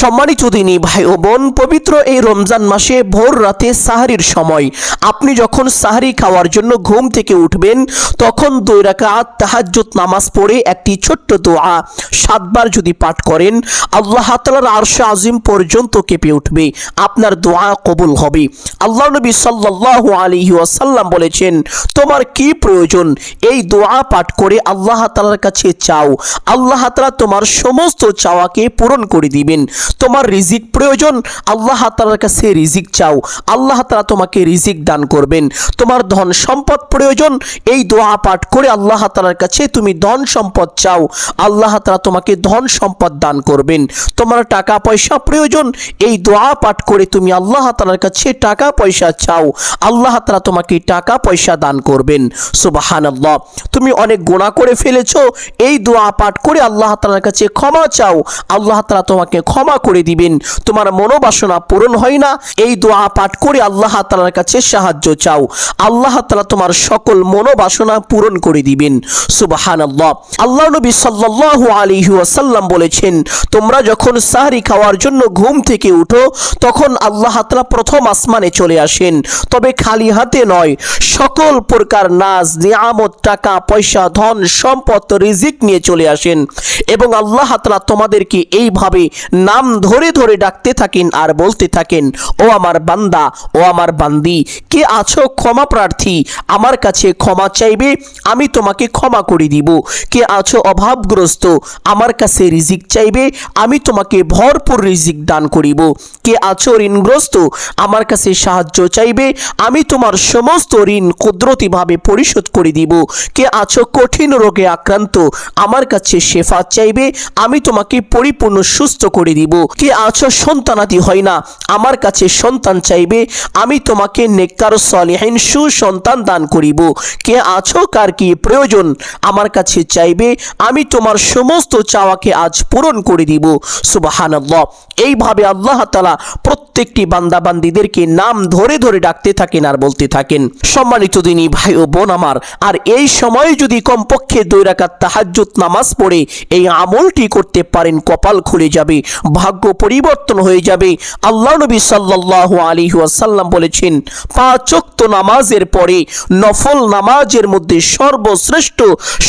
সম্মানিত দিনী ভাই ও বোন, পবিত্র এই রমজান মাসে ভোর রাতে সাহরির সময় আপনি যখন সাহরি খাওয়ার জন্য ঘুম থেকে উঠবেন, তখন 2 রাকাত তাহাজ্জুদ নামাজ পড়ে একটি ছোট্ট দোয়া 7 বার যদি পাঠ করেন, আল্লাহ তাআলার আরশ আজিম পর্যন্ত কেঁপে উঠবে, আপনার দোয়া কবুল হবে। আল্লাহ নবী সাল্লাল্লাহু আলাইহি ওয়াসাল্লাম বলেছেন, তোমার কি প্রয়োজন এই দোয়া পাঠ করে আল্লাহ তাআলার কাছে চাও, আল্লাহ তাআলা তোমার সমস্ত চাওয়াকে পূরণ করে দিবেন। তোমার রিজিক প্রয়োজন, আল্লাহ তাআলার কাছে রিজিক চাও, আল্লাহ তাআলা তোমাকে রিজিক দান করবেন। তোমার ধন সম্পদ প্রয়োজন, এই দোয়া পাঠ করে আল্লাহ তাআলার কাছে তুমি ধন সম্পদ চাও, আল্লাহ তাআলা তোমাকে ধন সম্পদ দান করবেন। তোমার টাকা পয়সা প্রয়োজন, এই দোয়া পাঠ করে তুমি আল্লাহ তাআলার কাছে টাকা পয়সা চাও, আল্লাহ তাআলা তোমাকে টাকা পয়সা দান করবেন। সুবহানাল্লাহ। তুমি অনেক গুনাহ করে ফেলেছো, এই দোয়া পাঠ করে আল্লাহ তাআলার কাছে ক্ষমা চাও, আল্লাহ তাআলা তোমাকে ক্ষমা করে দিবেন। তোমার মনোবাসনা পূরণ হয় না, এই দোয়া পাঠ করে আল্লাহ তাআলার কাছে সাহায্য চাও, আল্লাহ তাআলা তোমার সকল মনোবাসনা পূরণ করে দিবেন। সুবহানাল্লাহ। আল্লাহ নবী সাল্লাল্লাহু আলাইহি ওয়াসাল্লাম বলেছেন, তোমরা যখন সাহরি খাওয়ার জন্য ঘুম থেকে উঠো, তখন আল্লাহ তাআলা প্রথম আসমানে চলে আসেন, তবে খালি হাতে নয়, সকল প্রকার নাজ নিয়ামত, টাকা পয়সা, ধন সম্পদ, রিজিক নিয়ে চলে আসেন এবং আল্লাহ তাআলা তোমাদেরকে এইভাবে নাম ধরে ধরে ডাকতে থাকেন আর বলতে থাকেন, ও আমার বান্দা, ও আমার বান্দি, কে আছো ক্ষমা প্রার্থী, আমার কাছে ক্ষমা চাইবে, আমি তোমাকে ক্ষমা করে দিব। কে আছো অভাবগ্রস্ত, আমার কাছে রিজিক চাইবে, আমি তোমাকে ভরপুর রিজিক দান করিব। কে আছো ঋণগ্রস্ত, আমার কাছে সাহায্য চাইবে, আমি তোমার সমস্ত ঋণ কুদরতিভাবে পরিশোধ করে দিব। কে আছো কঠিন রোগে আক্রান্ত, আমার কাছে শেফা চাইবে, আমি তোমাকে পরিপূর্ণ সুস্থ করে দিব। কে আছো সন্তানাদি হয় না, আমার কাছে সন্তান চাইবে, আমি তোমাকে নেককার সালিহিন সুসন্তান দান করিব। কে আছো কার কি প্রয়োজন, আমার কাছে চাইবে, আমি তোমার সমস্ত চাওয়াকে আজ পূরণ করে দিব। সুবহানাল্লাহ। এইভাবে আল্লাহ তাআলা প্রত্যেকটি বান্দা বান্দীদেরকে নাম ধরে ধরে ডাকতে থাকেন আর বলতে থাকেন। সম্মানিত দিনী ভাই ও বোন আমার, আর এই সময়ে যদি কমপক্ষে 2 রাকাত তাহাজ্জুদ নামাজ পড়ে এই আমলটি করতে পারেন, কপাল খুলে যাবে, ভাগ্য পরিবর্তন হয়ে যাবে। আল্লাহ নবী সাল্লাল্লাহু আলাইহি ওয়াসাল্লাম বলেছেন, 5 ওয়াক্ত নামাজের পরে নফল নামাজের মধ্যে সর্বশ্রেষ্ঠ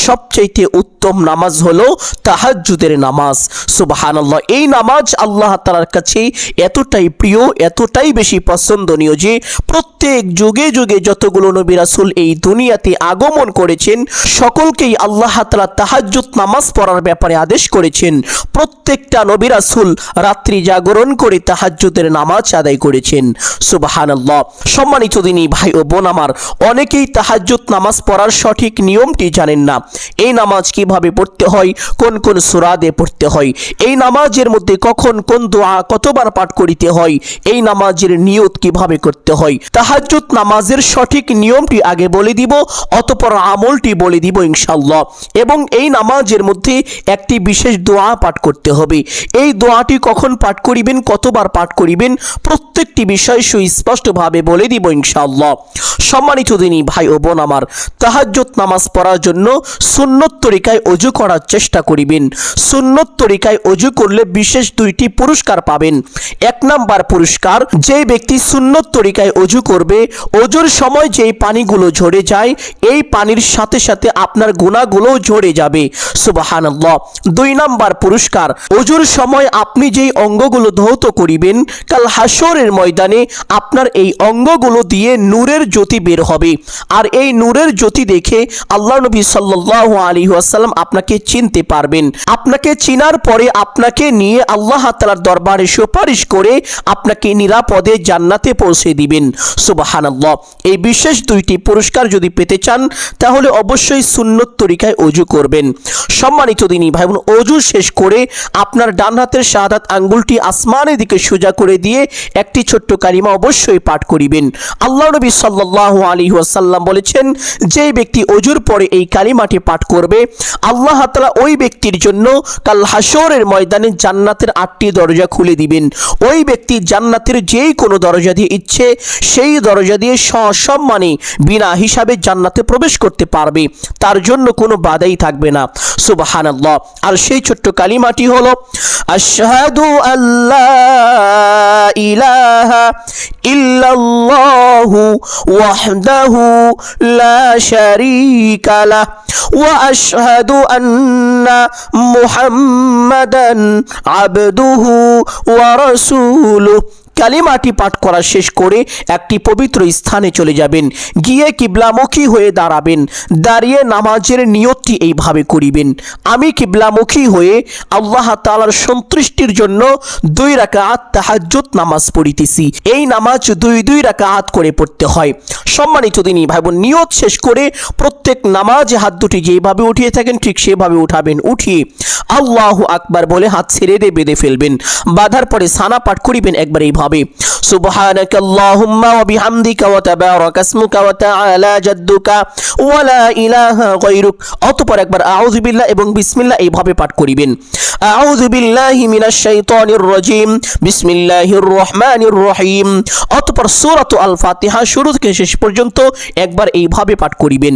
সবচাইতে উত্তম নামাজ হলো তাহাজ্জুদের নামাজ। সুবহানাল্লাহ। এই নামাজ আল্লাহ তাআলার কাছে এতটাই প্রিয়, এতটাই বেশি পছন্দনীয় যে প্রত্যেক যুগে যুগে যতগুলো নবী রাসূল এই দুনিয়াতে আগমন করেছেন, সকলকেই আল্লাহ তাআলা তাহাজ্জুদ নামাজ পড়ার ব্যাপারে আদেশ করেছেন। প্রত্যেকটা নবী রাসূল রাত্রি জাগরণ করে তাহাজ্জুদের নামাজ আদায় করেছেন। সুবহানাল্লাহ। সম্মানিত দিনী ভাই ও বোন আমার, অনেকেই তাহাজ্জুদ নামাজ পড়ার সঠিক নিয়মটি জানেন না। এই নামাজ কিভাবে পড়তে হয়, কোন কোন সূরা দিয়ে পড়তে হয়, এই নামাজের মধ্যে কখন কোন দোয়া কতবার পাঠ করিতে হয়, এই নামাজের নিয়ত কিভাবে করতে হয়। তাহাজ্জুদ নামাজের সঠিক নিয়মটি আগে বলে দিব, অতঃপর আমলটি বলে দিব ইনশাআল্লাহ। এবং এই নামাজের মধ্যে একটি বিশেষ দোয়া পাঠ করতে হবে। এই দোয়াটি কখন পাঠ করিবেন, কতবার পাঠ করিবেন, প্রত্যেকটি বিষয় সুস্পষ্টভাবে বলে দিব ইনশাআল্লাহ। সম্মানিত দিনী ভাই ও বোন আমার, তাহাজ্জুদ নামাজ পড়ার জন্য সুন্নত তরিকায় ওযু করার চেষ্টা করিবেন। সুন্নত তরিকায় ওযু করলে বিশেষ 2টি পুরস্কার পাবেন। 1 নাম্বার পুরস্কার, যে ব্যক্তি সুন্নত তরিকায় ওযু করবে, ওযুর সময় যেই পানিগুলো ঝরে যায়, এই পানির সাথে সাথে আপনার গুনাহগুলো ঝরে যাবে। সুবহানাল্লাহ। 2 নাম্বার পুরস্কার, ওযুর সময় আপনি যেই অঙ্গগুলো ধৌত করিবেন, কাল হাসরের ময়দানে আপনার এই অঙ্গগুলো দিয়ে নূরের জ্যোতি বের হবে, আর এই নূরের জ্যোতি দেখে আল্লাহ নবী সাল্লাল্লাহু আলাইহি ওয়াসাল্লাম আপনাকে চিনতে পারবেন। আপনাকে চিনার পরে আপনাকে নিয়ে আল্লাহ তাআলার দরবারে সুপারিশ করে আপনাকে নিরাপদে জান্নাতে পৌঁছে দিবেন। সুবহানাল্লাহ। এই বিশেষ 2টি পুরস্কার যদি পেতে চান, তাহলে অবশ্যই সুন্নত তরিকায় ওযু করবেন। সম্মানিত দিনী ভাই বোন, ওযু শেষ করে আপনার ডান হাতের শাহাদাত আঙ্গুলটি আসমানের দিকে সোজা করে দিয়ে একটি ছোট্ট কালিমা অবশ্যই পাঠ করিবেন। আল্লাহ নবী সাল্লাল্লাহু আলাইহি ওয়াসাল্লাম বলেছেন, যে ব্যক্তি ওযুর পরে এই কালিমাটি পাঠ করবে, আল্লাহ তাআলা ওই ব্যক্তির জন্য কাল হাসরের ময়দানে জান্নাতের 8টি দরজা খুলে দিবেন। ওই ব্যক্তি জান্নাতের যেই কোনো দরজা দিয়ে ইচ্ছে সেই দরজা দিয়ে সসম্মানে বিনা হিসাবে জান্নাতে প্রবেশ করতে পারবে, তার জন্য কোনো বাধাই থাকবে না। সুবহানাল্লাহ। আর সেই ছোট্ট কালিমাটি হলো আশহাদু আল্লা ইলাহা ইল্লাল্লাহু ওয়াহদাহু লা শারীকা লাহ ওয়া আশহাদু আন্না মুহাম্মাদান আবদুহু ওয়া রাসূলুহু। কালিমাটি পাঠ করা শেষ করে একটি পবিত্র স্থানে চলে যাবেন, গিয়ে কিবলামুখী হয়ে দাঁড়াবেন, দাঁড়িয়ে নামাজের নিয়তটি এইভাবে করিবেন, আমি কিবলামুখী হয়ে আল্লাহ তাআলার সন্তুষ্টির জন্য 2 রাকাত তাহাজ্জুদ নামাজ পড়িতেছি। এই নামাজ 2 রাকাত করে পড়তে হয়। সম্মানিত দিনী ভাই বোন, নিয়ত শেষ করে প্রত্যেক নামাজে হাত দুটি যেভাবে উঠিয়ে থাকেন ঠিক সেভাবে উঠাবেন। উঠিয়ে আল্লাহু আকবার বলে হাত ছেড়ে দিয়ে বেঁধে ফেলবেন। বাঁধার পরে সানা পাঠ করিবেন একবার এইভাবে, সুবহানাকাল্লাহুম্মা ওয়া বিহামদিকা ওয়া তাবারাকা ইসমুকা ওয়া তাআলা জাদ্দুকা ওয়া লা ইলাহা গায়রুক। অতঃপর একবার আউযু বিল্লাহ এবং বিসমিল্লাহ এইভাবে পাঠ করিবেন। আউযু বিল্লাহি মিনাশ শাইতানির রাজীম, বিসমিল্লাহির রহমানির রহিম। অতঃপর সূরাতুল আল ফাতিহা শুরু থেকে শেষ পর্যন্ত একবার এইভাবে পাঠ করিবেন।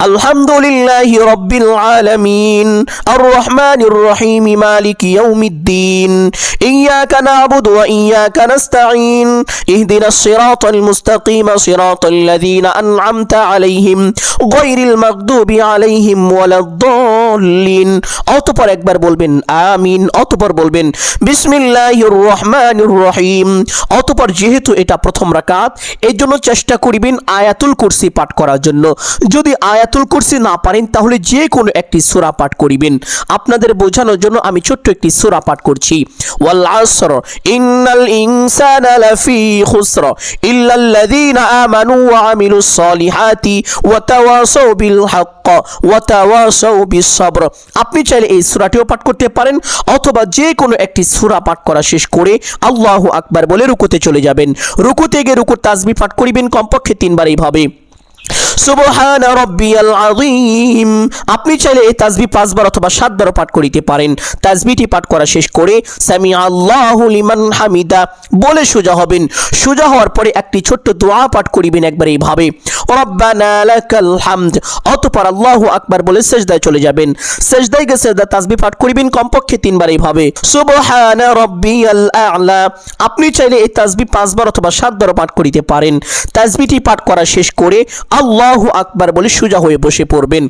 আলহামদুলিল্লাহি রাব্বিল আলামিন আর রহমানির রহিম মালিকি ইয়াউমিদ্দিন ইয়াকা না'বুদু ওয়া ইয়াকা নাস্তাঈন ইহদিনাস সিরাতাল মুস্তাকিম সিরাতাল লাযীনা আন'আমতা আলাইহিম গায়রিল মাগদুবি আলাইহিম ওয়ালাদ-দাল্লিন। অতঃপর একবার বলবেন আমিন। অতঃপর বলবেন বিসমিল্লাহির রহমানির রহিম। অতঃপর যেহেতু এটা প্রথম রাকাত এর জন্য চেষ্টা করিবেন আয়াতুল কুরসি পাঠ করার জন্য। যদি আয়াতুল কুরসি না পারেন তাহলে যে কোনো একটি সূরা পাঠ করিবেন। আপনাদের বোঝানোর জন্য আমি ছোট্ট একটি সূরা পাঠ করছি। ওয়াল আসর ইন্নাল ইনসানা লাফি খুসর ইল্লাল্লাযীনা আমানু ওয়া আমিলুস সলিহাতি ওয়া তাওয়াসাউ বিল হক ওয়া তাওয়াসাউ বিস সবর। আপনি চাইলে এই সূরাটিও পাঠ করতে পারেন অথবা যে কোনো একটি সূরা পাঠ করা শেষ করে আল্লাহু আকবার বলে রুকুতে চলে যাবেন। রুকুতে গিয়ে রুকুর তাসবিহ পাঠ করিবেন কমপক্ষে 3 বার এইভাবে, সুবহানা রাব্বিয়াল আযীম। আপনি চাইলে এই তাসবিহ 5 বার অথবা 7 বার পাঠ করিতে পারেন। তাসবিহটি পাঠ করা শেষ করে সামি আল্লাহু লিমান হামিদা বলে সোজা হবেন। সোজা হওয়ার পরে একটি ছোট্ট দোয়া পাঠ করিবেন একবার এইভাবে, রব্বানা লাকাল হামদ। অতঃপর আল্লাহু আকবার বলে সিজদায় চলে যাবেন। সিজদায় গিয়ে সিজদা তাসবিহ পাঠ করিবেন কমপক্ষে 3 বার এইভাবে, সুবহানা রাব্বিয়াল আ'লা। আপনি চাইলে এই তাসবিহ 5 বার অথবা 7 বার পাঠ করিতে পারেন। তাসবিহটি পাঠ করা শেষ করে আল্লাহু আকবার বলে সোজা হয়ে বসে পড়বেন।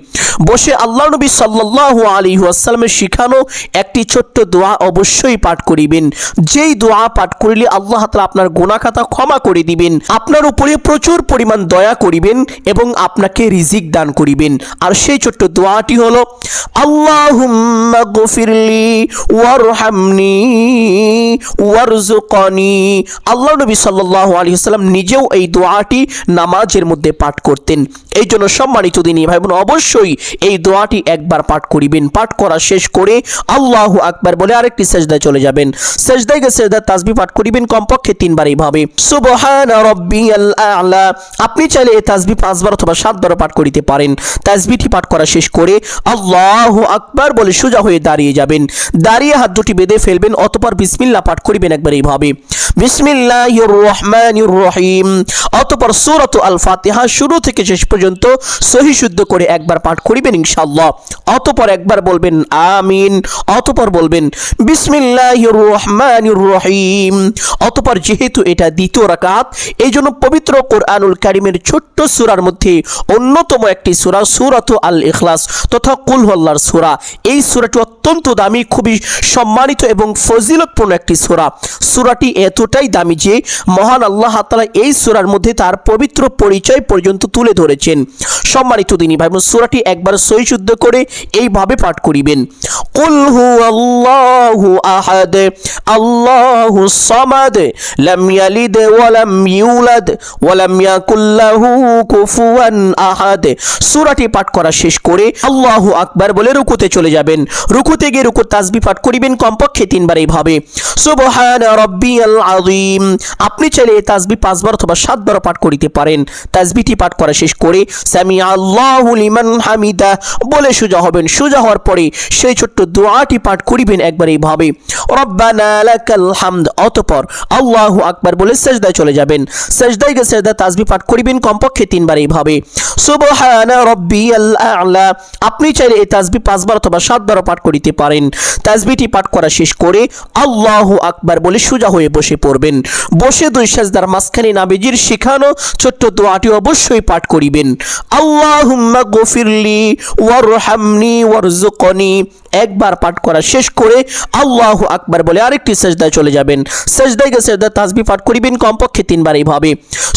বসে আল্লাহ নবী সাল্লাল্লাহু আলাইহি ওয়াসাল্লামের শিখানো একটি ছোট্ট দোয়া অবশ্যই পাঠ করিবেন। যেই দোয়া পাঠ করিলে আল্লাহ তাআলা আপনার গুনাহ খাতা ক্ষমা করে দিবেন, আপনার উপরে প্রচুর পরিমাণ দয়া করিবেন এবং আপনাকে রিজিক দান করিবেন। আর সেই ছোট্ট দোয়াটি হলো আল্লাহুম্মা গফিরলি ওয়ারহামনি ওয়ারযুকনি। আল্লাহ নবী সাল্লাল্লাহু আলাইহি ওয়াসাল্লাম নিজেও এই দোয়াটি নামাজের মধ্যে পাঠ করতেন। এই জন্য সম্মানিত দিনী ভাই বোন অবশ্যই এই দোয়াটি একবার পাঠ করিবেন। পাঠ করা শেষ করে আল্লাহু আকবার বলে আরেকটি সিজদায় চলে যাবেন। সিজদায় গিয়ে সিজদার তাসবিহ পাঠ করিবেন কমপক্ষে 3 বার এইভাবে, সুবহানা রাব্বিয়াল আ'লা। আপনি চাইলে এই তাসবিহ 5 বার অথবা 7 বার পাঠ করিতে পারেন। তাসবিহটি পাঠ করা শেষ করে আল্লাহু আকবার বলে সোজা হয়ে দাঁড়িয়ে যাবেন। দাঁড়িয়ে হাত দুটি বেঁধে ফেলবেন। অতঃপর বিসমিল্লাহ পাঠ করিবেন একবার এইভাবে, বিসমিল্লাহির রহমানির রহিম। অতঃপর সূরাতুল আল ফাতিহা শুরু থেকে শেষ পর্যন্ত সহি শুদ্ধ করে একবার পাঠ করিবেন ইনশাআল্লাহ। অতঃপর একবার বলবেন আমিন। অতঃপর বলবেন বিসমিল্লাহির রহমানির রহিম। অতঃপর যেহেতু এটা দ্বিতীয় রাকাত এই জন্য পবিত্র কোরআনুল কারীমের ছোট্ট সূরার মধ্যে অন্যতম একটি সূরা সূরাতুল আল ইখলাস তথা কুল হুয়াল্লাহর সূরা। এই সূরাটি অত্যন্ত দামি, খুবই সম্মানিত এবং ফজিলতপূর্ণ একটি সূরা। সূরাটি এতটাই দামি যে মহান আল্লাহ তাআলা এই সূরার মধ্যে তার পবিত্র পরিচয় পর্যন্ত তুলে ধরেছেন। সম্মানিত দিনী ভাই বোন সূরাটি একবার সহি শুদ্ধ করে এইভাবে পাঠ করিবেন, কুল হুয়াল্লাহু আহাদ আল্লাহুস সামাদ লাম ইয়ালিদ ওয়া লাম ইউলাদ ওয়া লাম ইয়াকুল লাহু কুফুয়ান আহাদ। সূরাটি পাঠ করা শেষ করে আল্লাহু আকবার বলে রুকুতে চলে যাবেন। রুকুতে গিয়ে রুকুর তাসবিহ পাঠ করিবেন কমপক্ষে 3 বার এইভাবে, সুবহানা রাব্বিয়াল আযীম। আপনি চাইলে এই তাসবিহ 5 বার অথবা 7 বার পাঠ করিতে পারেন। তাসবিহটি পাঠ করা শেষ করে পরে সামি আল্লাহু লিমান হামিদা বলে সোজা হবেন। সোজা হওয়ার পরে সেই ছোট্ট দোয়াটি পাঠ করিবেন একবার এইভাবে, রব্বানা লাকাল হামদ। অতঃপর আল্লাহু আকবার বলে সেজদায় চলে যাবেন। সেজদায় গিয়ে সেজদা তাসবিহ পাঠ করিবেন কমপক্ষে 3 বার এইভাবে, সুবহানা রাব্বিয়াল আ'লা। আপনি চাইলে এই তাসবিহ 5 বার অথবা 7 বারও পাঠ করিতে পারেন। তাসবিহটি পাঠ করা শেষ করে আল্লাহু আকবার বলে সোজা হয়ে বসে পড়বেন। বসে 2 সেজদার মাঝখানে নবীজির শেখানো ছোট্ট দোয়াটি অবশ্যই পাঠ করিবেন, আল্লাহুম্মা গফিরলি ওয়ারহামনি ওয়ারযুকনি। একবার পাঠ করা শেষ করে আল্লাহু আকবার বলে আরেকটি সেজদায় চলে যাবেন। সেজদায় গিয়ে সেজদা তাসবিহ পাঠ করিবেন কমপক্ষে 3 বার এইভাবে,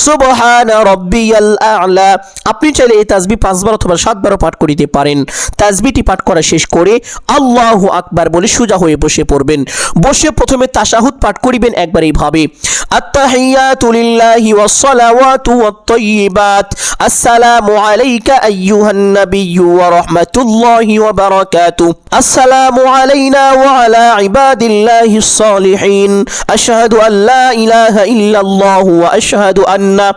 সুবহানা রাব্বিয়াল আ'লা। আপনি চাইলে এই তাসবিহ 5 বার অথবা 7 বারও পাঠ করিতে পারেন। তাসবিহটি পাঠ করা শেষ করে আল্লাহু আকবার বলে সোজা হয়ে বসে পড়বেন। বসে প্রথমে তাশাহুদ পাঠ করিবেন একবার এইভাবে, আত্তাহিয়াতু লিল্লাহি ওয়াস সালাওয়াতু ওয়াত তাইয়্যিবাত, আসসালামু আলাইকা আইয়ুহান নাবিয়্যু ওয়া রাহমাতুল্লাহি ওয়া বারাকাতুহু, আসসালামু আলাইনা ওয়া আলা ইবাদিল্লাহিস সালিহিন, আশহাদু আল লা ইলাহা ইল্লাল্লাহু ওয়া আশহাদু আন্না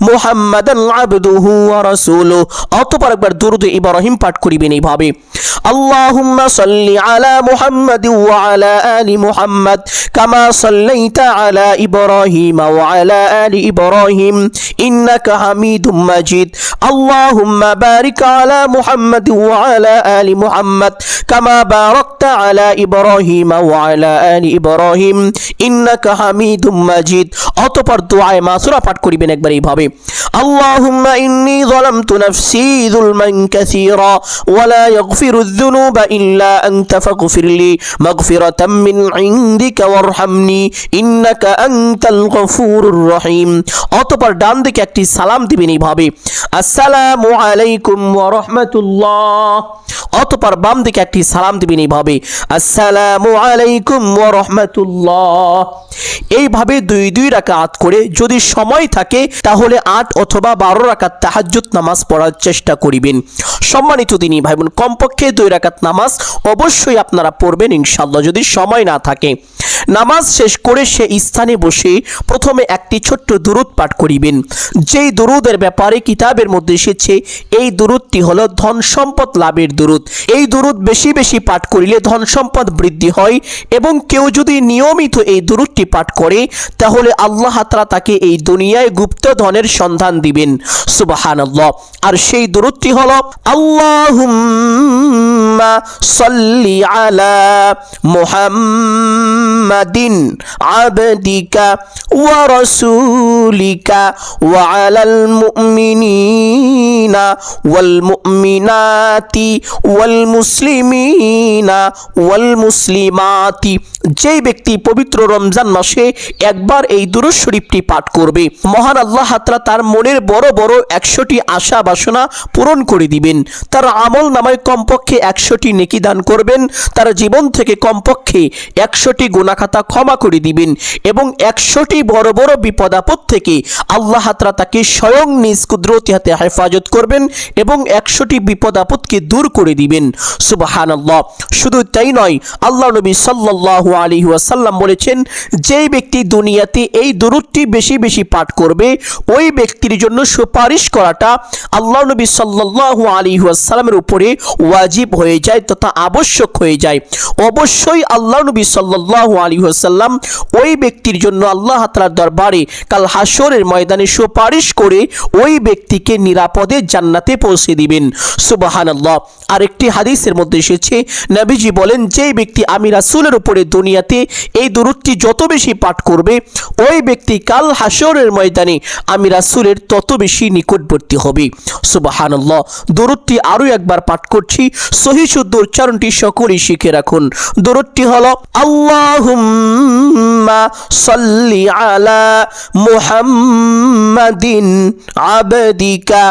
মুহাম্মাদান আবদুহু ওয়া রাসূলুহু। অতঃপর একবার দুরূদ ইব্রাহিম পাঠ করিবেন এইভাবে, আল্লাহুম্মা সাল্লি আলা মুহাম্মাদ ওয়া আলা আলি মুহাম্মাদ কামা সাল্লাইতা আলা ইব্রাহিম ওয়া আলা আলি ইব্রাহিম ইন্নাকা হামিদুম মাজিদ, আল্লাহুম্মা বারিক আলা মুহাম্মাদ ওয়া আলা আলি মুহাম্মাদ কামা বারাকতা আলা ইব্রাহিম ওয়া আলা আলি ইব্রাহিম ইন্নাকা হামিদুম মাজিদ। অতঃপর দুআয়ে মাসুরা পাঠ করিবেন একবার এইভাবে, আল্লাহুম্মা ইন্নী যালামতু নাফসি যুলমান কাসীরা ওয়া লা ইয়াগফিরুয যুনুবা ইল্লা আনতা ফাগফিরলি মাগফিরাতাম মিন ইনদিকা ওয়ারহামনি ইন্নাকা আনতাল গফুরুর রহিম। অতঃপর ডান দিকে একটি সালাম দিবেন এইভাবে, আসসালামু আলাইকুম ওয়া রাহমাতুল্লাহ। অতঃপর বাম দিকে একটি সালাম দিবেন এইভাবে, আসসালামু আলাইকুম ওয়া রাহমাতুল্লাহ। এইভাবে 2 রাকাত করে যদি সময় থাকে তাহলে 8 অথবা 12 রাকাত তাহাজ্জুদ নামাজ পড়ার চেষ্টা করিবেন। সম্মানিত দিনী ভাই বোন, কমপক্ষে 2 রাকাত নামাজ অবশ্যই আপনারা পড়বেন ইনশাআল্লাহ যদি সময় না থাকে। নামাজ শেষ করে সে স্থানে বসে প্রথমে একটি ছোট্ট দুরূদ পাঠ করিবেন। যেই দুরূদের ব্যাপারে কিতাবের মধ্যে এসেছে এই দুরূদটি হলো ধন সম্পদ লাভের দুরূদ। এই দুরূদ বেশি বেশি পাঠ করিলে ধন সম্পদ বৃদ্ধি হয় এবং কেউ যদি নিয়মিত এই দুরূদটি পাঠ করে তাহলে আল্লাহ তাআলা তাকে এই দুনিয়ায় গুপ্ত ধনের সন্ধান দিবেন। সুবহানাল্লাহ। আর সেই দুরূদটি হলো, আল্লাহুম্মা সাল্লি আলা মুহাম্মাদিন আবদিকা ওয়া রাসূলিকা ওয়া আলাল মুমিনিনা ওয়াল মুমিনাতি ওয়াল মুসলিমিনা ওয়াল মুসলিমাতি। যেই ব্যক্তি পবিত্র রমজান মাসে একবার এই দুরূদ শরীফটি পাঠ করবে, মহান আল্লাহ তাআলা তার মনের বড় বড় 100টি আশা বাসনা পূরণ করে দিবেন। তার আমল নামায় কমপক্ষে 100টি নেকি দান করবেন, তার জীবন থেকে কমপক্ষে 100টি গুনাহ খাতা ক্ষমা করে দিবেন এবং 100টি বড় বড় বিপদ আপদ থেকে আল্লাহ তাআলা তাকে স্বয়ং নিজ কুদরতি হাতে হেফাজত করবেন এবং 100টি বিপদ আপদকে দূর করে দিবেন। সুবহানাল্লাহ। শুধু তাই নয়, আল্লাহ নবী সাল্লাল্লাহু আলাইহি ওয়াসাল্লাম বলেছেন, যেই ব্যক্তি দুনিয়াতে এই দুরূদটি বেশি বেশি পাঠ করবে ওই ব্যক্তির জন্য সুপারিশ করাটা আল্লাহ নবী সাল্লাল্লাহু আলাইহি ওয়াসাল্লামের উপরে ওয়াজিব হয়ে যায় তথা আবশ্যক হয়ে যায়। অবশ্যই আল্লাহ নবী সাল্লাল্লাহু আলাইহি ওয়াসাল্লাম ওই ব্যক্তির জন্য আল্লাহ তাআলার দরবারে কাল হাসরের ময়দানে সুপারিশ করে ওই ব্যক্তিকে নিরাপদে জান্নাতে পৌঁছে দিবেন। সুবহানাল্লাহ। আরেকটি হাদিসের মধ্যে এসেছে, নবীজি বলেন, যে ব্যক্তি আমি রাসূলের উপরে দুনিয়াতে এই দুরূদটি যত বেশি পাঠ করবে ওই ব্যক্তি কাল হাসরের ময়দানে আমি রাসূলের তত বেশি নিকটবর্তী হবে। সুবহানাল্লাহ। দুরূদটি আরো একবার পাঠ করছি, সহিহ শুদ্ধ উচ্চারণটি সকলেই শিখে রাখুন। দুরূদটি হলো, আল্লাহুম্মা সাল্লি আলা মুহাম্মাদিন আবদিকা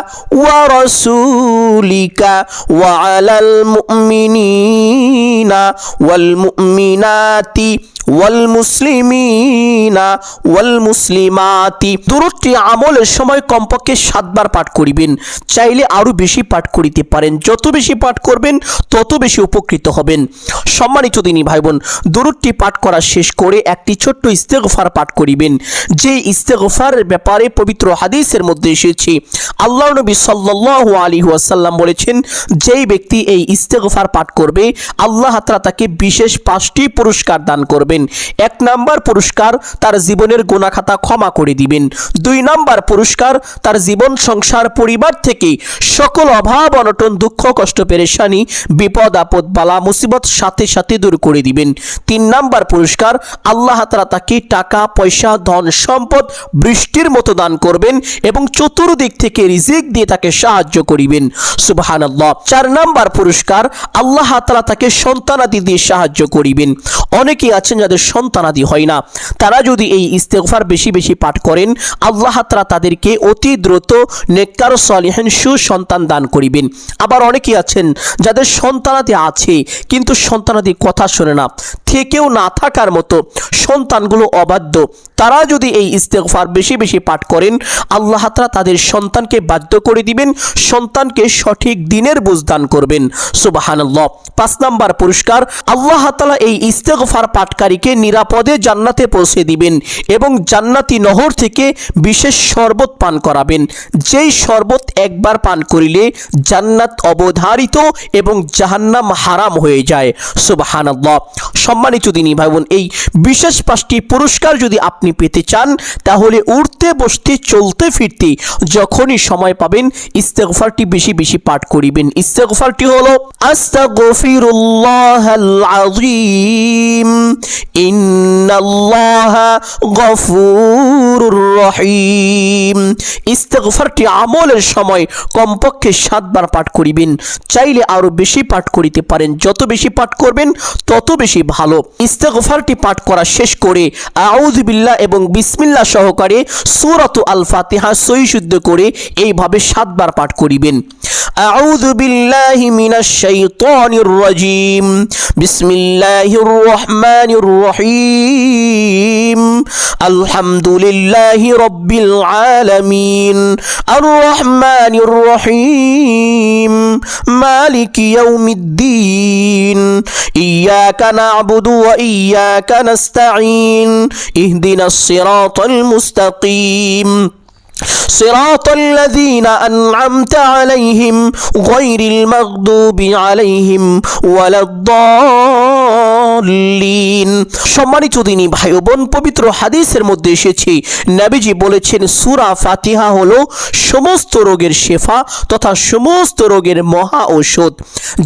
ওয়া রাসূলিকা ওয়া আলাল মুমিনিনা ওয়াল মুমিনাতি ওয়াল মুসলিমিনা ওয়াল মুসলিমাতি। দুরূদটি আমলের সময় কমপক্ষে 7 বার পাঠ করিবেন। চাইলে আরো বেশি পাঠ করিতে পারেন। যত বেশি পাঠ করবেন তত বেশি উপকৃত হবেন। সম্মানিত দিনী ভাই বোন, দুরূদটি পাঠ করা শেষ করে একটি ছোট্ট ইস্তেগফার পাঠ করিবেন। যে ইস্তেগফারের ব্যাপারে পবিত্র হাদিসের মধ্যে এসেছে, আল্লাহর নবী সাল্লাল্লাহু আলাইহি ওয়াসাল্লাম বলেছেন, যেই ব্যক্তি এই ইস্তেগফার পাঠ করবে আল্লাহ তাআলা তাকে বিশেষ 5টি পুরস্কার দান করবেন। 1 নাম্বার পুরস্কার, তার জীবনের গুনাহ খাতা ক্ষমা করে দিবেন। 2 নাম্বার পুরস্কার, তার জীবন সংসার পরিবার থেকে সকল অভাব অনটন দুঃখ কষ্ট পেরেশানি বিপদ আপদ বালা মুসিবত সাথে সাথে দূর করে দিবেন। 3 নাম্বার পুরস্কার, আল্লাহ তাআলা তাকে টাকা পয়সা ধন সম্পদ বৃষ্টির মতো দান করবেন এবং চতুর্দিক থেকে রিজিক দিয়ে তাকে সাহায্য করিবেন। সুবহানাল্লাহ। 4 নাম্বার পুরস্কার, আল্লাহ তাআলা তাকে সন্তানাদি দিয়ে সাহায্য করিবেন। অনেকেই আছেন যাদের সন্তানাদি হয় না, তারা যদি এই ইস্তেগফার বেশি বেশি পাঠ করেন আল্লাহ তাআলা তাদেরকে অতি দ্রুত নেককার সলিহিন সুসন্তান দান করিবেন। আবার অনেকেই আছেন যাদের সন্তানাদি আছে কিন্তু সন্তানাদি কথা শোনে না, থেকেও না থাকার মতো, সন্তানগুলো অবাধ্য, তারা যদি এই ইস্তেগফার বেশি বেশি পাঠ করেন আল্লাহ তাআলা তাদের সন্তানকে বাধ্য করে দিবেন, সন্তানকে সঠিক দিনের বুঝ দান করবেন। সুবহানাল্লাহ। 5 নাম্বার পুরস্কার, আল্লাহ তাআলা এই ইস্তেগফার পাঠকারীকে নিরাপদে জান্নাতে পৌঁছে দিবেন এবং জান্নাতি নহর থেকে বিশেষ শরবত পান করাবেন। যেই শরবত একবার পান করিলে জান্নাত অবধারিত এবং জাহান্নাম হারাম হয়ে যায়। সুবহানাল্লাহ। সম্মানিত দিনী ভাই বোন, এই বিশেষ 5টি পুরস্কার যদি আপনি পেতে চান তাহলে উঠতে বসতে চলতে ফিরতে যখনই সময় পাবেন ইস্তেগফারটি বেশি বেশি পাঠ করিবেন। ইস্তেগফারটি হলো আস্তাগফিরুল্লাহাল আযীম ইন্নাল্লাহা গফুরুর রহিম। ইস্তেগফারটি আমলের সময় কমপক্ষে 7 বার পাঠ করিবেন। চাইলে আরো বেশি পাঠ করিতে পারেন। যত বেশি পাঠ করবেন তত বেশি ভালো। ইস্তেগফারটি পাঠ করা শেষ করে আউযু বিল্লাহ এবং বিসমিল্লাহ সহকারে সূরাতু আল ফাতিহা সহি শুদ্ধ করে এইভাবে 7 বার পাঠ করিবেন। আউযু বিল্লাহি মিনাশ শাইতানির রাজীম বিসমিল্লাহির রহমানির রহিম আলহামদুলিল্লাহি রাব্বিল আলামিন আর রহমানির রহিম মালিকি ইয়াউমিদ্দিন ইয়াকা না'বুদু ওয়া ইয়াকা নাস্তাঈন ইহদিনাস সিরাতাল মুস্তাকিম صراط الذين أنعمت عليهم غير المغضوب عليهم ولا الضالين। সম্মানিত দিনী ভাই ও বোন, পবিত্র হাদিসের মধ্যে এসেছে, নবীজি বলেছেন সূরা ফাতিহা হলো সমস্ত রোগের শেফা তথা সমস্ত রোগের মহা ঔষধ।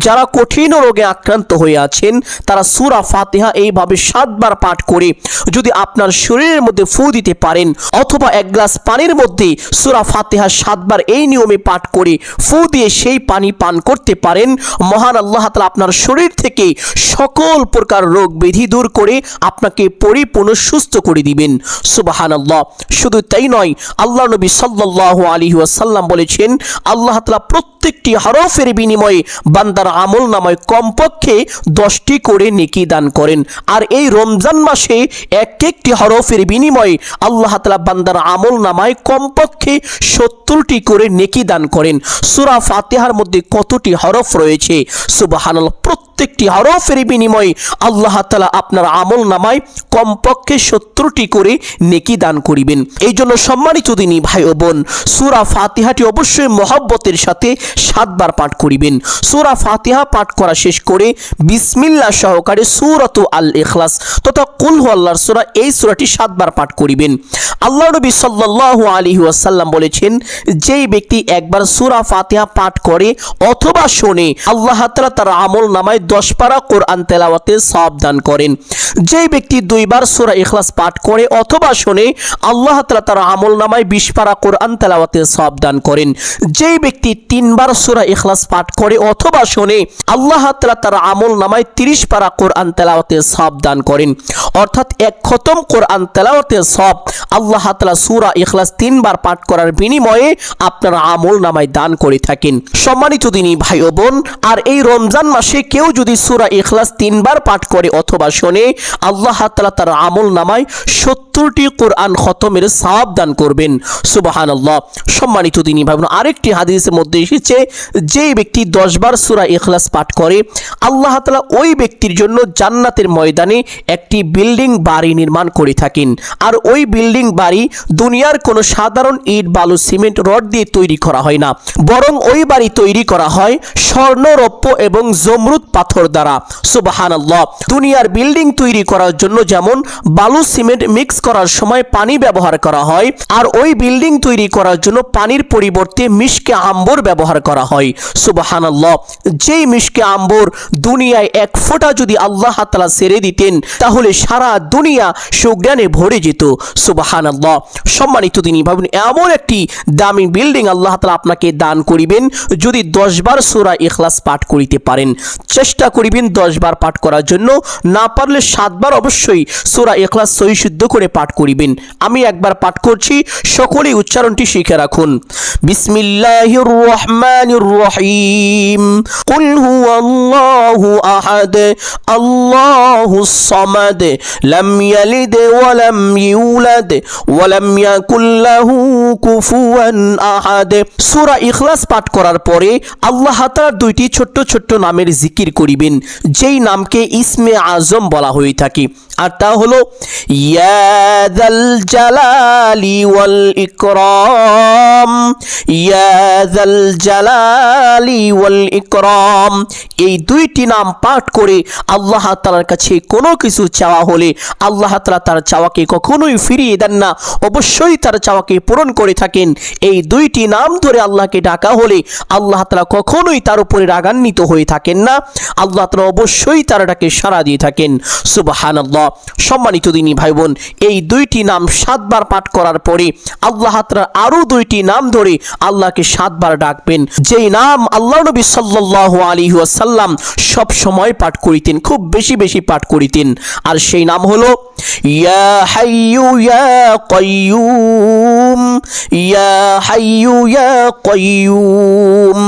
যারা কঠিন রোগে আক্রান্ত হয়ে আছেন তারা সূরা ফাতিহা এইভাবে 7 বার পাঠ করে যদি আপনার শরীরের মধ্যে ফু দিতে পারেন অথবা 1 গ্লাস পানির মধ্যে সূরা ফাতিহা 7 বার এই নিয়মে পাঠ করে ফু দিয়ে সেই পানি পান করতে পারেন, মহান আল্লাহ তাআলা আপনার শরীর থেকে সকল প্রকার রোগ ব্যাধি দূর করে আপনাকে পরিপূর্ণ সুস্থ করে দিবেন। সুবহানাল্লাহ। শুধু তাই নয়, আল্লাহ নবী সাল্লাল্লাহু আলাইহি ওয়াসাল্লাম বলেছেন আল্লাহ তাআলা প্রত্যেকটি হরফের বিনিময়ে বান্দার আমল নামায় কমপক্ষে 10টি করে নেকি দান করেন। আর এই রমজান মাসে এক একটি হরফের বিনিময়ে আল্লাহ তাআলা বান্দার আমল নামায় কমপক্ষে 70টি করে নেকি দান করেন। সূরা ফাতিহার মধ্যে কতটি হরফ রয়েছে? সুবহানাল্লাহ। প্রত্যেকটি হরফের বিনিময়ে আল্লাহ তাআলা আপনার আমল নামায় কমপক্ষে 70টি করে নেকি দান করিবেন। এই জন্য সম্মানিত দিনী ভাই ও বোন, সূরা ফাতিহাটি অবশ্যই মহব্বতের সাথে 7 বার পাঠ করিবেন। সূরা ফাতিহা পাঠ করা শেষ করে বিসমিল্লাহ সহকারে সূরাতু আল ইখলাস তথা কুল হুয়াল্লাহর সূরা এই সূরাটি 7 বার পাঠ করিবেন। আল্লাহ নবী সাল্লাল্লাহু আলাইহি ওয়াসাল্লাম বলেছেন, যেই ব্যক্তি একবার সূরা ফাতিহা পাঠ করে অথবা শোনে আল্লাহ তাআলা তার আমল নামায় 10 পারা কোরআন তেলাওয়াতের সওয়াব দান করেন। যেই ব্যক্তি 2 বার সূরা ইখলাস পাঠ করে অথবা শোনে আল্লাহ তাআলা তার আমল নামায় 20 পারা কোরআন তেলাওয়াতের সওয়াব দান করেন। যেই ব্যক্তি 3 বার সূরা ইখলাস পাঠ করে অথবা শোনে আল্লাহ তাআলা তার আমল নামায় 30 পারা কোরআন তেলাওয়াতের সওয়াব দান করেন। অর্থাৎ 1 খতম কোরআন তেলাওয়াতের সওয়াব আল্লাহ তাআলা সূরা ইখলাস 3 3বার পাঠ করার বিনিময়ে আপনার আমল নামায় দান করে থাকেন। সম্মানিত দিনী ভাই ও বোন, আর এই রমজান মাসে কেউ যদি সূরা ইখলাস 3বার পাঠ করে অথবা শোনে, আল্লাহ তাআলা তার আমল নামায় 70টি কোরআন খতমের সওয়াব দান করবেন। সুবহানাল্লাহ। সম্মানিত দিনী ভাই বোন, আরেকটি হাদিসের মধ্যে এসেছে, যে ব্যক্তি 10 বার সূরা ইখলাস পাঠ করে, আল্লাহ তাআলা ওই ব্যক্তির জন্য জান্নাতের ময়দানে একটি বিল্ডিং বাড়ি নির্মাণ করে থাকেন। আর ওই বিল্ডিং বাড়ি দুনিয়ার কোনো সাধারণ ইট বালু সিমেন্ট রড দিয়ে তৈরি করা হয় না, বরং ওই বাড়ি তৈরি করা হয় স্বর্ণ রৌপ্য এবং জমরুদ পাথর দ্বারা। সুবহানাল্লাহ। দুনিয়ার বিল্ডিং তৈরি করার জন্য যেমন বালু সিমেন্ট মিক্স করার সময় পানি ব্যবহার করা হয়, আর ওই বিল্ডিং তৈরি করার জন্য পানির পরিবর্তে মিশকে আম্বর ব্যবহার করা হয়। সুবহানাল্লাহ। যেই মিশকে আম্বর দুনিয়ায় 1 ফোঁটা যদি আল্লাহ তাআলা ছেড়ে দিতেন, তাহলে সারা দুনিয়া সুগ্রানে ভরে যেত। সুবহানাল্লাহ। সম্মানিত দিনী ভাই বোন, এমন একটি দামি বিল্ডিং আল্লাহ তাআলা আপনাকে দান করিবেন যদি 10 বার সূরা ইখলাস পাঠ করিতে পারেন। চেষ্টা করিবেন 10 বার পাঠ করার জন্য, না পারলে 7 বার অবশ্যই সূরা ইখলাস সহি শুদ্ধ করে পাঠ করিবেন। আমি একবার পাঠ করছি, সকলেই উচ্চারণটি শিখে রাখুন। বিসমিল্লাহির রহমানির রহিম। কুল হুয়াল্লাহু আহাদ আল্লাহুস সামাদ লাম ইয়ালিদ ওয়া লাম ইউলাদ ওয়া লাম ইয়াকুল লাহু কুফুয়ান আহাদ। সূরা ইখলাস পাঠ করার পরে আল্লাহ তাআলার 2টি ছোট্ট ছোট্ট নামের জিকির করিবেন, যেই নামকে ইসমে আজম বলা হয়ে থাকে। আর তা হলো ইয়া যাল জালালি ওয়াল ইকরাম, ইয়া যাল জালালি ওয়াল ইকরাম। এই 2টি নাম পাঠ করে আল্লাহ তাআলার কাছে কোনো কিছু চাওয়া হলে আল্লাহ তাআলা তার চাওয়াকে কখনোই ফিরিয়ে দেন না, অবশ্যই তার চাওয়াকে পূরণ করে থাকেন। এই 2টি নাম ধরে আল্লাহকে ডাকা হলে আল্লাহ তাআলা কখনোই তার উপরে রাগান্বিত হয়ে থাকেন না, আল্লাহ তাআলা অবশ্যই তার ডাকে সাড়া দিয়ে থাকেন। সুবহানাল্লাহ। সম্মানিত দিনী ভাই বোন, এই 2টি নাম 7 বার পাঠ করার পরে আল্লাহ তাআলা আরো 2টি নাম ধরে আল্লাহকে 7 বার ডাকবেন, যেই নাম আল্লাহ নবী সাল্লাল্লাহু আলাইহি ওয়াসাল্লাম সব সময় পাঠ করিতেন, খুব বেশি বেশি পাঠ করিতেন। আর সেই নাম হলো ইয়া হাইয়ু ইয়া কাইয়ুম, ইয়া হাইয়ু ইয়া কাইয়ুম।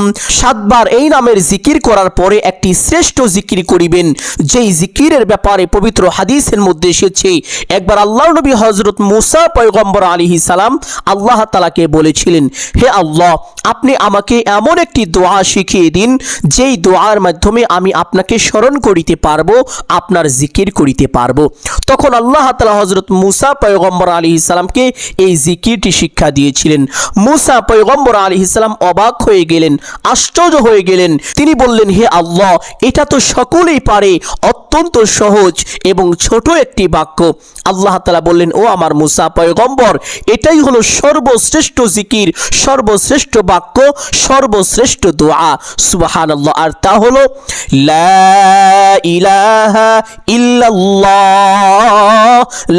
7 বার এই নামের জিকির করার পরে একটি শ্রেষ্ঠ জিকির করিবেন, যেই জিকিরের ব্যাপারে পবিত্র হাদিসের মধ্যে এসেছে, একবার আল্লাহর নবী হযরত মুসা পয়গম্বর আলাইহিস সালাম আল্লাহ তাআলাকে বলেছিলেন, হে আল্লাহ, আপনি আমাকে এমন একটি দোয়া শিখিয়ে দিন, যেই দোয়ার মাধ্যমে আমি আপনাকে স্মরণ করিতে পারবো, আপনার জিকির করিতে পারবো। তখন আল্লাহ তাআলা হযরত মুসা পয়গম্বর আলাইহিস সালামকে এই জিকিরটি শিক্ষা দিয়েছিলেন। মুসা পয়গম্বর আলাইহিস সালাম অবাক হয়ে গেলেন, আশ্চর্য হয়ে গেলেন। তিনি বললেন, হে আল্লাহ, এটা তো সকলেই পারে, অত্যন্ত সহজ এবং ছোট একটি বাক্য। আল্লাহ তাআলা বললেন, ও আমার মুসা পয়গম্বর, এটাই হলো সর্বশ্রেষ্ঠ জিকির, সর্বশ্রেষ্ঠ বাক্য, সর্বশ্রেষ্ঠ দোয়া। সুবহানাল্লাহ। আর তা হলো লা ইলাহা ইল্লাল্লাহ,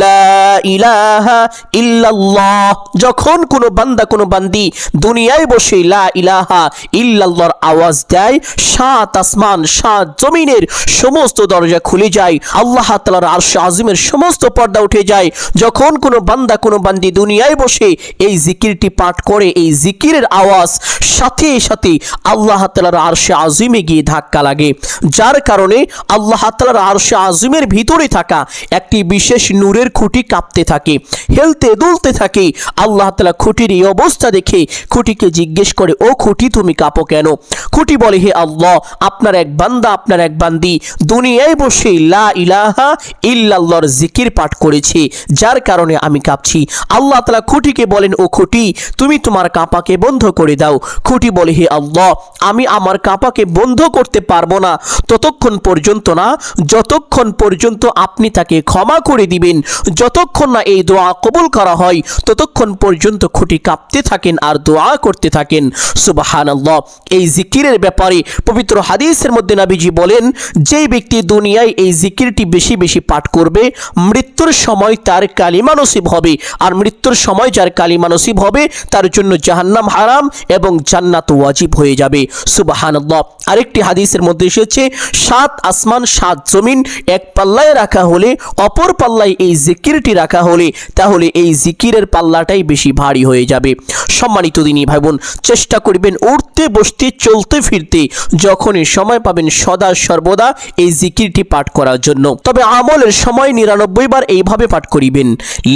লা ইলাহা ইল্লাল্লাহ। যখন কোনো বান্দা কোনো বান্দি দুনিয়ায় বসে লা ইলাহা ইল্লাল্লাহর আওয়াজ দেয়, 7 আসমান 7 জমিনের সমস্ত দরজা খুলে যায়, আল্লাহ তাআলার আরশ আজিমের সমস্ত পর্দা উঠে যায়। যখন কোনো বান্দা কোনো বান্দি দুনিয়ায় বসে এই জিকিরটি পাঠ করে, এই জিকিরের আওয়াজ সাথে সাথে আল্লাহ তাআলার আরশ আজিমে গিয়ে ধাক্কা লাগে, যার কারণে আল্লাহ তাআলার আরশ আজিমের ভিতরে থাকা একটি বিশেষ নূরের খুঁটি কাঁপতে থাকে, হেলতে দুলতে থাকে। আল্লাহ তাআলা খুঁটির এই অবস্থা দেখে খুঁটিকে জিজ্ঞেস করে, ও খুঁটি, তুমি কাঁপো কেন? খুঁটি বলে, হে আল্লাহ, আপনার এক বান্দা, আপনার এক বান্দি দুনিয়ায় বসে লা ইলাহা ইল্লাল্লাহর জিকির পাঠ করেছে, যার কারণে আমি কাঁপছি। আল্লাহ তাআলা খুঁটিকে বলেন, ও খুঁটি, তুমি তোমার কাঁপাকে বন্ধ করে দাও। খুঁটি বলে, হে আল্লাহ, আমি আমার কাঁপাকে বন্ধ করতে পারবো না ততক্ষণ পর্যন্ত না, যতক্ষণ পর্যন্ত আপনি তাকে ক্ষমা করে দিবেন। যতক্ষণ না এই দোয়া কবুল করা হয়, ততক্ষণ পর্যন্ত খুঁটি কাঁপতে থাকেন আর দোয়া করতে থাকেন। সুবহানাল্লাহ। এই জিকিরের ব্যাপারে পবিত্র হাদিসের মধ্যে নবীজি বলেন, যে ব্যক্তি দুনিয়ায় এই জিকিরটি বেশি বেশি পাঠ করবে, মৃত্যুর সময় তার কালিমা নসিব হবে, আর মৃত্যুর সময় যার কালিমা নসিব হবে তার জন্য জাহান্নাম হারাম এবং জান্নাত ওয়াজিব হয়ে যাবে। সুবহানাল্লাহ। আরেকটি হাদিসের মধ্যে এসেছে 7 আসমান 7 জমিন এক পাল্লায় রাখা হলে, অপর পাল্লায় এই জিকিরটি রাখা হলে, তাহলে এই জিকিরের পাল্লাটাই বেশি ভারী হয়ে যাবে। সম্মানিত দিনী ভাই বোন, চেষ্টা করবেন উঠতে বসতে চলতে ফিরতে যখনই সময় পাবেন সদা সর্বদা এই জিকিরটি পাঠ করার জন্য। তবে আমলের সময় 99 বার এইভাবে পাঠ করিবেন,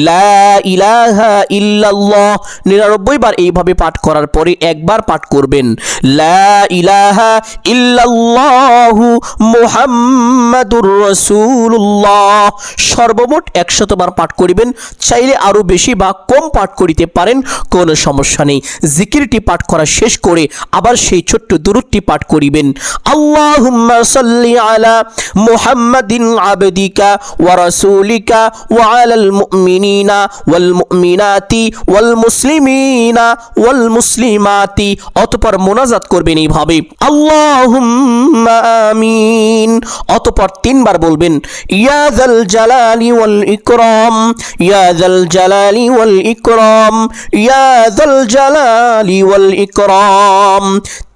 লা ইলাহা ইল্লাল্লাহ। 99 বার এইভাবে পাঠ করার পরে একবার পাঠ করবেন লা ইলাহা ইল্লাল্লাহু মুহাম্মাদুর রাসূলুল্লাহ। সর্বমোট 100 বার পাঠ করিবেন। চাইলে আরো বেশি বা কম পাঠ করিতে পারেন, কোনো সমস্যা নেই। জিকিরটি পাঠ করা শেষ করে আবার সেই ছোট্ট দুরূদটি পাঠ করিবেন, আল্লাহুম্মা সাল্লি আলা মুহাম্মাদিন আবদিকা ওয়া রাসূলিকা ওয়া আলাল মুমিনিনা ওয়াল মুমিনাতি ওয়াল মুসলিমিনা ওয়াল মুসলিমাতি। অতঃপর মোনাজাত করবেন এইভাবে, আল্লাহুম্মা আমিন। অতঃপর 3 বার বলবেন, ইয়া যাল জালালি ওয়াল ইকরাম, ইয়া যাল জালালি ওয়াল ইকরাম, ইয়া যাল জালালি ওয়াল ইকরাম।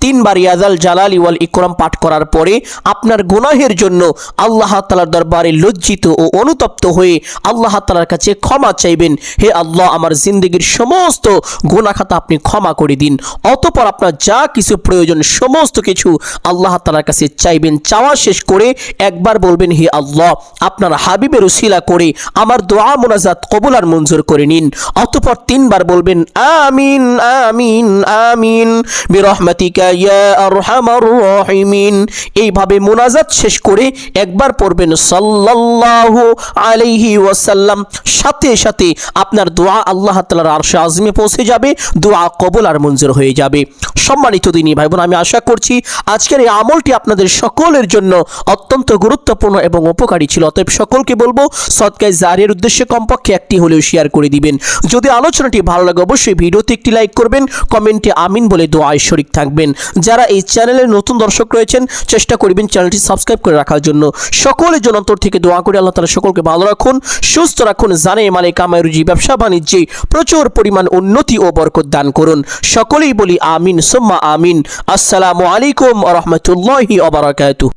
3 বার ইয়াজাল জালালি ওয়াল ইকরাম পাঠ করার পরে আপনার গুনাহের জন্য আল্লাহ তাআলার দরবারে লজ্জিত ও অনুতপ্ত হয়ে আল্লাহ তাআলার কাছে ক্ষমা চাইবেন, হে আল্লাহ আমার জিন্দেগীর সমস্ত গুনাহ খাতা আপনি ক্ষমা করে দিন। অতঃপর আপনার যা কিছু প্রয়োজন সমস্ত কিছু আল্লাহ তাআলার কাছে চাইবেন। চাওয়া শেষ করে একবার বলবেন, হে আল্লাহ আপনার হাবিবের উসিলা করে আমার দোয়া মুনাজাত কবুল আর মঞ্জুর করে নিন। অতঃপর 3 বার বলবেন, আমিন আমিন আমিন বিরহমাতিকা ইয়া আরহামার রাহিমিন। এইভাবে মুনাজাত শেষ করে একবার পড়বেন সাল্লাল্লাহু আলাইহি ওয়াসাল্লাম। সাথে সাথে আপনার দোয়া আল্লাহ তাআলার আরশে আযমে পৌঁছে যাবে, দোয়া কবুল আর মঞ্জুর হয়ে যাবে। সম্মানিত দিনী ভাই বোন, আমি আশা করছি আজকের এই আমলটি আপনাদের সকলের জন্য অত্যন্ত গুরুত্বপূর্ণ এবং উপকারী ছিল। অতএব সকলকে বলবো সদকায়ে জারিয়ার উদ্দেশ্যে কমপক্ষে একটি হলেও শেয়ার করে দিবেন। যদি আলোচনাটি ভালো লাগে অবশ্যই ভিডিওতে একটি লাইক করবেন, কমেন্টে আমিন বলে দোয়ায় শরীক থাকবেন। যারা এই চ্যানেলের নতুন দর্শক রয়েছেন চেষ্টা করবেন চ্যানেলটি সাবস্ক্রাইব করে রাখার জন্য। সকলের জন্য অন্তর থেকে দোয়া করি আল্লাহ তাআলা সকলকে ভালো রাখুন, সুস্থ রাখুন, জানে মালে কামাই রুজি ব্যবসা বাণিজ্যে প্রচুর পরিমাণ উন্নতি ও বরকত দান করুন। সকলেই বলি আমিন সুম্মা আমিন। আসসালামু আলাইকুম ওয়া রাহমাতুল্লাহি ওয়া বারাকাতুহু।